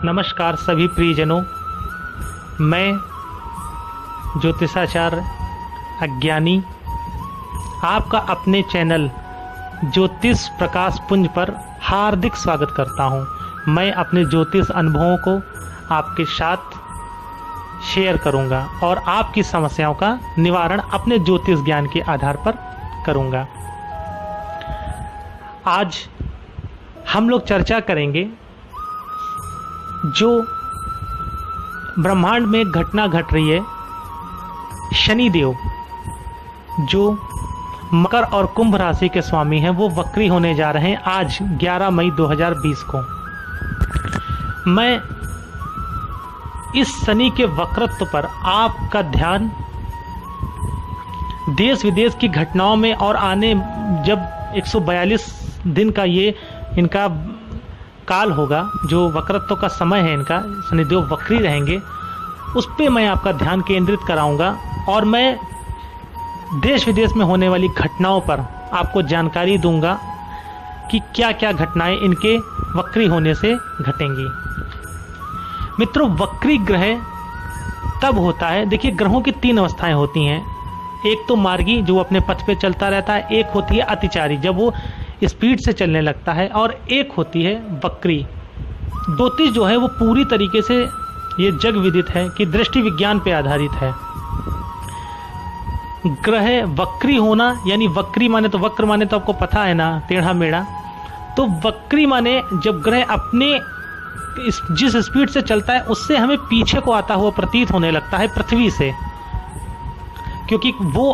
नमस्कार सभी प्रियजनों, मैं ज्योतिषाचार्य अज्ञानी आपका अपने चैनल ज्योतिष प्रकाश पुंज पर हार्दिक स्वागत करता हूं। मैं अपने ज्योतिष अनुभवों को आपके साथ शेयर करूंगा और आपकी समस्याओं का निवारण अपने ज्योतिष ज्ञान के आधार पर करूंगा। आज हम लोग चर्चा करेंगे जो ब्रह्मांड में घटना घट रही है। शनिदेव जो मकर और कुंभ राशि के स्वामी हैं वो वक्री होने जा रहे हैं आज 11 मई 2020 को। मैं इस शनि के वक्रत्व पर आपका ध्यान देश विदेश की घटनाओं में और आने जब 142 दिन का ये इनका काल होगा, जो वक्रत्व का समय है इनका, शनिदेव वक्री रहेंगे, उस पे मैं आपका ध्यान केंद्रित कराऊंगा और मैं देश विदेश में होने वाली घटनाओं पर आपको जानकारी दूंगा कि क्या क्या घटनाएं इनके वक्री होने से घटेंगी। मित्रों, वक्री ग्रह तब होता है, देखिए ग्रहों की 3 अवस्थाएं होती हैं। एक तो मार्गी जो अपने पथ पे चलता रहता है, एक होती है अतिचारी जब वो स्पीड से चलने लगता है, और एक होती है वक्री। ज्योतिष जो है वो पूरी तरीके से ये जग विदित है कि दृष्टि विज्ञान पे आधारित है। ग्रह वक्री होना यानी वक्री माने तो वक्र माने तो आपको पता है ना, टेढ़ा मेढ़ा। तो वक्री माने जब ग्रह अपने जिस स्पीड से चलता है उससे हमें पीछे को आता हुआ प्रतीत होने लगता है पृथ्वी से, क्योंकि वो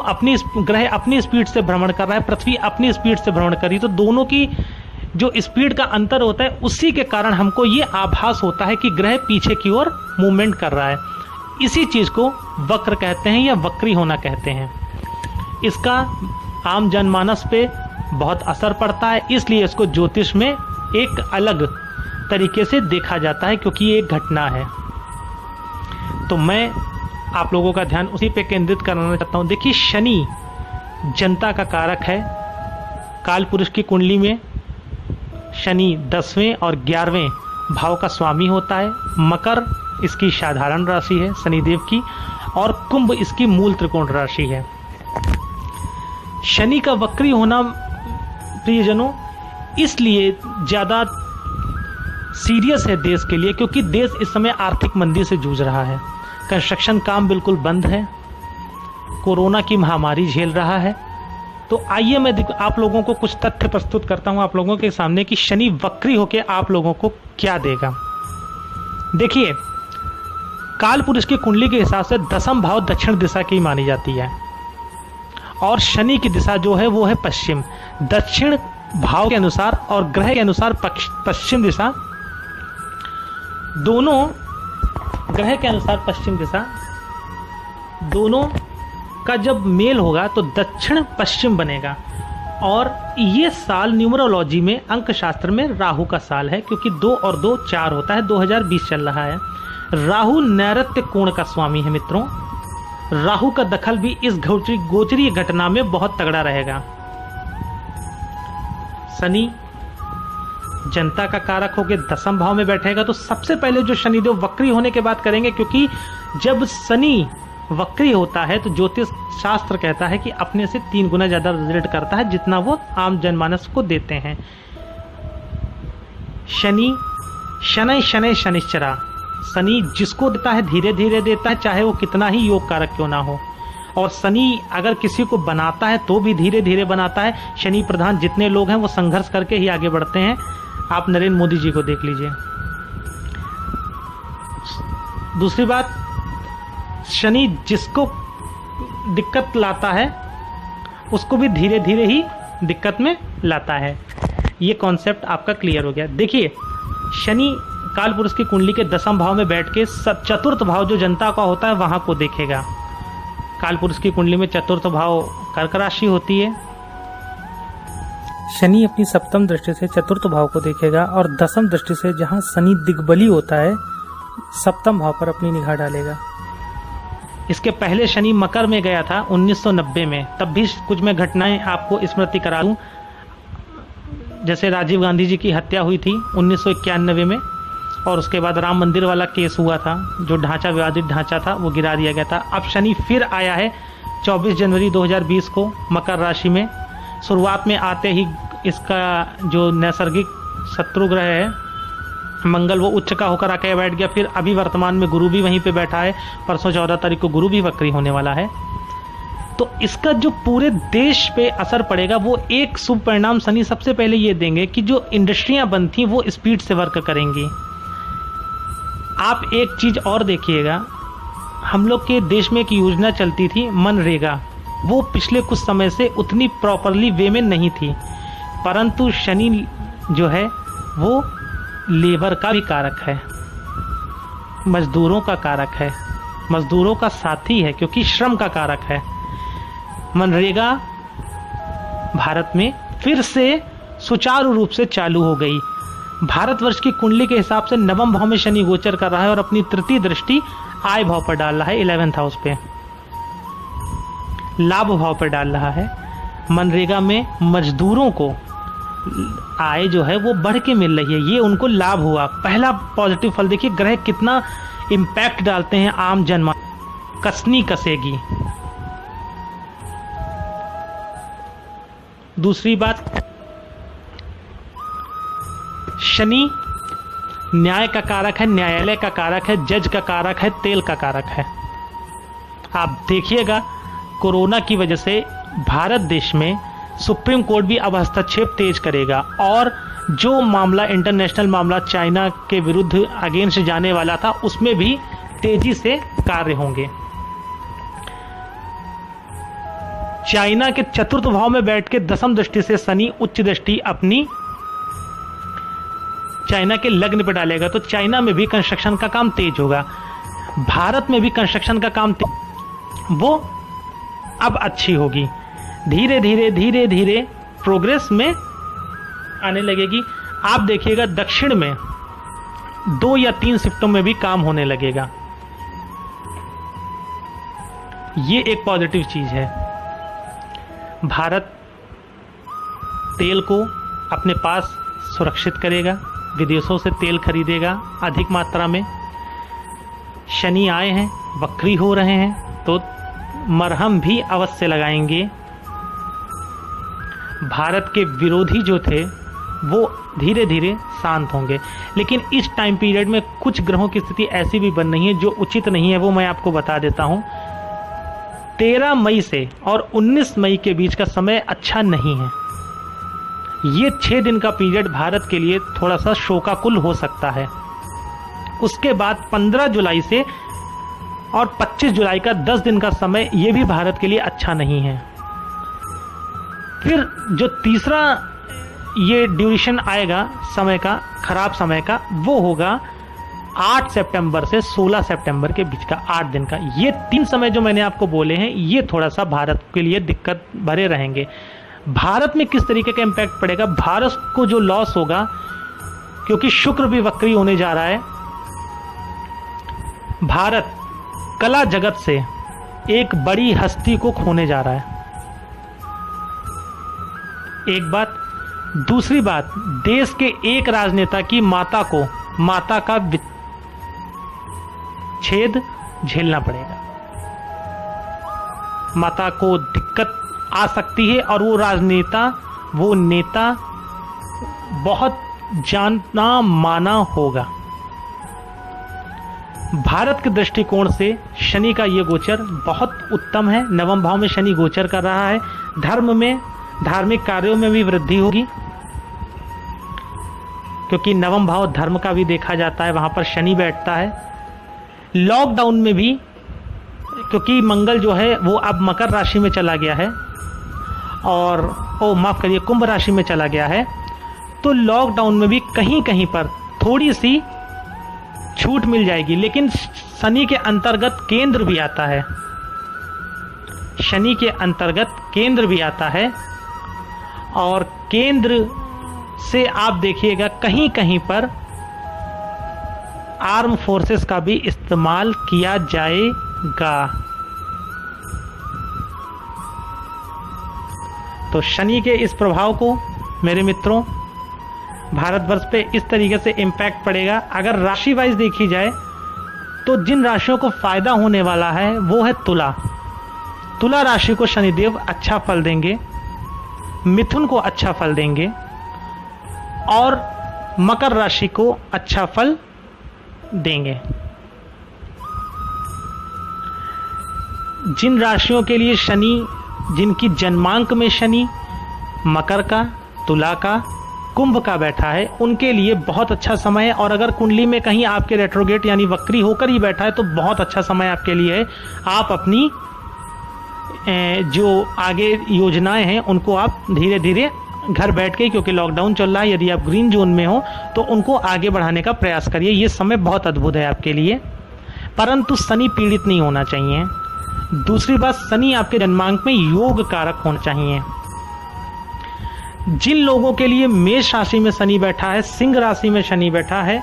ग्रह अपनी स्पीड से भ्रमण कर रहा है, पृथ्वी अपनी स्पीड से भ्रमण कर रही है। तो दोनों की जो स्पीड का अंतर होता है उसी के कारण हमको ये आभास होता है कि ग्रह पीछे की ओर मूवमेंट कर रहा है। इसी चीज को वक्र कहते हैं या वक्री होना कहते हैं। इसका आम जनमानस पे बहुत असर पड़ता है, इसलिए इसको ज्योतिष में एक अलग तरीके से देखा जाता है, क्योंकि ये एक घटना है। तो मैं आप लोगों का ध्यान उसी पे केंद्रित करना चाहता हूं। देखिए, शनि जनता का कारक है। काल पुरुष की कुंडली में शनि 10वें और 11वें भाव का स्वामी होता है। मकर इसकी साधारण राशि है शनिदेव की, और कुंभ इसकी मूल त्रिकोण राशि है। शनि का वक्री होना प्रियजनों इसलिए ज्यादा सीरियस है देश के लिए, क्योंकि देश इस समय आर्थिक मंदी से जूझ रहा है। कंस्ट्रक्शन काम बिल्कुल बंद है, कोरोना की महामारी झेल रहा है। तो आइए मैं आप लोगों को कुछ तथ्य प्रस्तुत करता हूं आप लोगों के सामने कि शनि वक्री होकर आप लोगों को क्या देगा। देखिए, काल पुरुष की कुंडली के हिसाब से 10वां भाव दक्षिण दिशा की मानी जाती है, और शनि की दिशा जो है वो है पश्चिम। दक्षिण भाव के अनुसार और ग्रह के अनुसार पश्चिम दिशा, दोनों ग्रह के अनुसार पश्चिम दिशा, दोनों का जब मेल होगा तो दक्षिण पश्चिम बनेगा। और ये साल न्यूमरोलॉजी में अंक शास्त्र में राहु का साल है, क्योंकि 2 और 2 4 होता है। 2020 चल रहा है। राहु नैऋत्य कोण का स्वामी है मित्रों। राहु का दखल भी इस गोचरी घटना में बहुत तगड़ा रहेगा। शनि जनता का कारक होकर 10वें भाव में बैठेगा। तो सबसे पहले जो शनिदेव वक्री होने के बात करेंगे, क्योंकि जब शनि वक्री होता है तो ज्योतिष शास्त्र कहता है कि अपने से 3 गुना ज्यादा रिजल्ट करता है जितना वो आम जनमानस को देते हैं। शनि शनै शनै शनिश्चरा, शनि जिसको देता है धीरे धीरे देता है, चाहे वो कितना ही योग कारक क्यों ना हो। और शनि अगर किसी को बनाता है तो भी धीरे धीरे बनाता है। शनि प्रधान जितने लोग हैं वो संघर्ष करके ही आगे बढ़ते हैं। आप नरेंद्र मोदी जी को देख लीजिए। दूसरी बात, शनि जिसको दिक्कत लाता है उसको भी धीरे धीरे ही दिक्कत में लाता है। ये कॉन्सेप्ट आपका क्लियर हो गया। देखिए, शनि काल पुरुष की कुंडली के 10वें भाव में बैठ के चतुर्थ भाव जो जनता का होता है वहां को देखेगा। काल पुरुष की कुंडली में चतुर्थ भाव कर्क राशि होती है। शनि अपनी 7वीं दृष्टि से चतुर्थ भाव को देखेगा और 10वीं दृष्टि से जहां शनि दिग्बली होता है 7वें भाव पर अपनी निगाह डालेगा। इसके पहले शनि मकर में गया था 1990 में, तब भी कुछ मैं घटनाएं आपको स्मृति करा दूं। जैसे राजीव गांधी जी की हत्या हुई थी 1991 में, और उसके बाद राम मंदिर वाला केस हुआ था, जो ढांचा विवादित ढांचा था वो गिरा दिया गया था। अब शनि फिर आया है 24 जनवरी 2020 को मकर राशि में। शुरुआत में आते ही इसका जो नैसर्गिक शत्रु ग्रह है मंगल, वो उच्च का होकर आके बैठ गया। फिर अभी वर्तमान में गुरु भी वहीं पे बैठा है, परसों 14 तारीख को गुरु भी वक्री होने वाला है। तो इसका जो पूरे देश पे असर पड़ेगा वो एक शुभ परिणाम शनि सबसे पहले ये देंगे कि जो इंडस्ट्रियां बंद थी वो स्पीड से वर्क करेंगी। आप एक चीज और देखिएगा, हम लोग के देश में एक योजना चलती थी मनरेगा, वो पिछले कुछ समय से उतनी प्रॉपरली वे में नहीं थी, परंतु शनि जो है वो लेबर का भी कारक है, मजदूरों का कारक है, मजदूरों का साथी है, क्योंकि श्रम का कारक है। मनरेगा भारत में फिर से सुचारू रूप से चालू हो गई। भारतवर्ष की कुंडली के हिसाब से नवम भाव में शनि गोचर कर रहा है और अपनी तृतीय दृष्टि आय भाव पर डाल रहा है, 11th हाउस पे, लाभ भाव पर डाल रहा है। मनरेगा में मजदूरों को आय जो है वो बढ़ के मिल रही है, ये उनको लाभ हुआ। पहला पॉजिटिव फल देखिए, ग्रह कितना इंपैक्ट डालते हैं आम जनमा, कसनी कसेगी। दूसरी बात, शनि न्याय का कारक है, न्यायालय का कारक है, जज का कारक है, तेल का कारक है। आप देखिएगा कोरोना की वजह से भारत देश में सुप्रीम कोर्ट भी अब हस्तक्षेप तेज करेगा और जो मामला इंटरनेशनल मामला चाइना के विरुद्ध अगेंस्ट जाने वाला था उसमें भी तेजी से कार्य होंगे। चाइना के चतुर्थ भाव में बैठ के दसम दृष्टि से शनि उच्च दृष्टि अपनी चाइना के लग्न पर डालेगा, तो चाइना में भी कंस्ट्रक्शन का काम तेज होगा, भारत में भी कंस्ट्रक्शन का काम वो अब अच्छी होगी। धीरे धीरे धीरे धीरे प्रोग्रेस में आने लगेगी। आप देखिएगा दक्षिण में 2 या 3 शिफ्टों में भी काम होने लगेगा। ये एक पॉजिटिव चीज है। भारत तेल को अपने पास सुरक्षित करेगा, विदेशों से तेल खरीदेगा अधिक मात्रा में। शनि आए हैं, वक्री हो रहे हैं, तो मरहम भी अवश्य लगाएंगे। भारत के विरोधी जो थे वो धीरे धीरे शांत होंगे। लेकिन इस टाइम पीरियड में कुछ ग्रहों की स्थिति ऐसी भी बन रही है जो उचित नहीं है, वो मैं आपको बता देता हूं। 13 मई से और 19 मई के बीच का समय अच्छा नहीं है। ये 6 दिन का पीरियड भारत के लिए थोड़ा सा शोकाकुल हो सकता है। उसके बाद 15 जुलाई से और 25 जुलाई का 10 दिन का समय ये भी भारत के लिए अच्छा नहीं है। फिर जो तीसरा ये ड्यूरेशन आएगा समय का, खराब समय का, वो होगा 8 सितंबर से 16 सितंबर के बीच का 8 दिन का। ये 3 समय जो मैंने आपको बोले हैं ये थोड़ा सा भारत के लिए दिक्कत भरे रहेंगे। भारत में किस तरीके का इम्पैक्ट पड़ेगा, भारत को जो लॉस होगा, क्योंकि शुक्र भी वक्री होने जा रहा है। भारत कला जगत से एक बड़ी हस्ती को खोने जा रहा है, एक बात। दूसरी बात, देश के एक राजनेता की माता को माता का विच्छेद झेलना पड़ेगा। माता को दिक्कत आ सकती है और वो राजनेता, वो नेता बहुत जाना माना होगा। भारत के दृष्टिकोण से शनि का ये गोचर बहुत उत्तम है। नवम भाव में शनि गोचर कर रहा है। धर्म में, धार्मिक कार्यों में भी वृद्धि होगी, क्योंकि नवम भाव धर्म का भी देखा जाता है, वहां पर शनि बैठता है। लॉकडाउन में भी, क्योंकि मंगल जो है वो अब मकर राशि में चला गया है और माफ करिए कुंभ राशि में चला गया है, तो लॉकडाउन में भी कहीं कहीं पर थोड़ी सी छूट मिल जाएगी। लेकिन शनि के अंतर्गत केंद्र भी आता है, शनि के अंतर्गत केंद्र भी आता है और केंद्र से आप देखिएगा कहीं कहीं पर आर्म फोर्सेस का भी इस्तेमाल किया जाएगा। तो शनि के इस प्रभाव को मेरे मित्रों भारतवर्ष पे इस तरीके से इम्पैक्ट पड़ेगा। अगर राशि वाइज देखी जाए तो जिन राशियों को फायदा होने वाला है वो है तुला। तुला राशि को शनिदेव अच्छा फल देंगे, मिथुन को अच्छा फल देंगे और मकर राशि को अच्छा फल देंगे। जिन राशियों के लिए शनि, जिनकी जन्मांक में शनि मकर का, तुला का, कुंभ का बैठा है, उनके लिए बहुत अच्छा समय है। और अगर कुंडली में कहीं आपके रेट्रोगेट यानी वक्री होकर ही बैठा है तो बहुत अच्छा समय आपके लिए है। आप अपनी जो आगे योजनाएं हैं उनको आप धीरे धीरे घर बैठ के, क्योंकि लॉकडाउन चल रहा है, यदि आप ग्रीन जोन में हो तो उनको आगे बढ़ाने का प्रयास करिए। ये समय बहुत अद्भुत है आपके लिए, परंतु शनि पीड़ित नहीं होना चाहिए। दूसरी बात, शनि आपके जन्मांक में योग कारक होना चाहिए। जिन लोगों के लिए मेष राशि में शनि बैठा है, सिंह राशि में शनि बैठा है,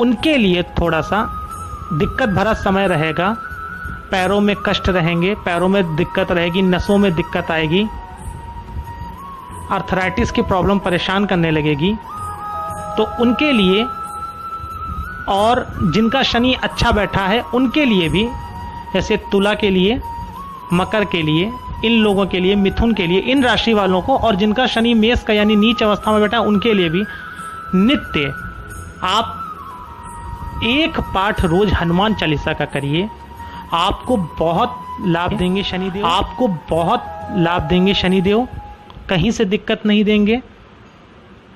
उनके लिए थोड़ा सा दिक्कत भरा समय रहेगा। पैरों में कष्ट रहेंगे, पैरों में दिक्कत रहेगी, नसों में दिक्कत आएगी, आर्थराइटिस की प्रॉब्लम परेशान करने लगेगी। तो उनके लिए, और जिनका शनि अच्छा बैठा है उनके लिए भी, जैसे तुला के लिए, मकर के लिए, इन लोगों के लिए, मिथुन के लिए, इन राशि वालों को, और जिनका शनि मेष का यानी नीच अवस्था में बैठा है उनके लिए भी नित्य आप एक पाठ रोज हनुमान चालीसा का करिए। आपको बहुत लाभ देंगे शनिदेव, आपको बहुत लाभ देंगे शनिदेव, कहीं से दिक्कत नहीं देंगे।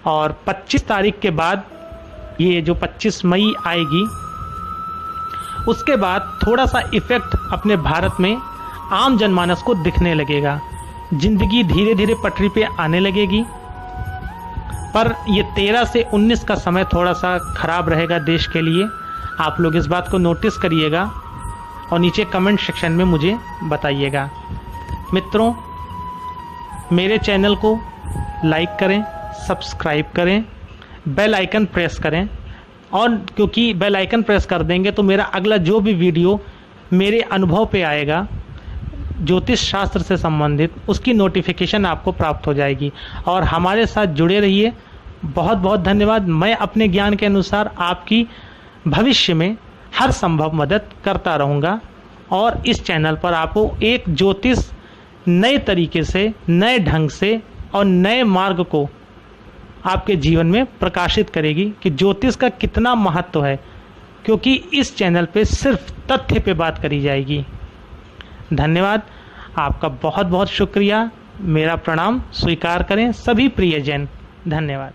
और 25 तारीख के बाद, ये जो 25 मई आएगी, उसके बाद थोड़ा सा इफेक्ट अपने भारत में आम जनमानस को दिखने लगेगा। जिंदगी धीरे धीरे पटरी पे आने लगेगी। पर ये 13 से 19 का समय थोड़ा सा खराब रहेगा देश के लिए। आप लोग इस बात को नोटिस करिएगा और नीचे कमेंट सेक्शन में मुझे बताइएगा। मित्रों, मेरे चैनल को लाइक करें, सब्सक्राइब करें, बेल आइकन प्रेस करें, और क्योंकि बेल आइकन प्रेस कर देंगे तो मेरा अगला जो भी वीडियो मेरे अनुभव पे आएगा ज्योतिष शास्त्र से संबंधित, उसकी नोटिफिकेशन आपको प्राप्त हो जाएगी। और हमारे साथ जुड़े रहिए। बहुत बहुत धन्यवाद। मैं अपने ज्ञान के अनुसार आपकी भविष्य में हर संभव मदद करता रहूँगा और इस चैनल पर आपको एक ज्योतिष नए तरीके से, नए ढंग से और नए मार्ग को आपके जीवन में प्रकाशित करेगी कि ज्योतिष का कितना महत्व है, क्योंकि इस चैनल पे सिर्फ तथ्य पे बात करी जाएगी। धन्यवाद, आपका बहुत बहुत शुक्रिया। मेरा प्रणाम स्वीकार करें सभी प्रियजन। धन्यवाद।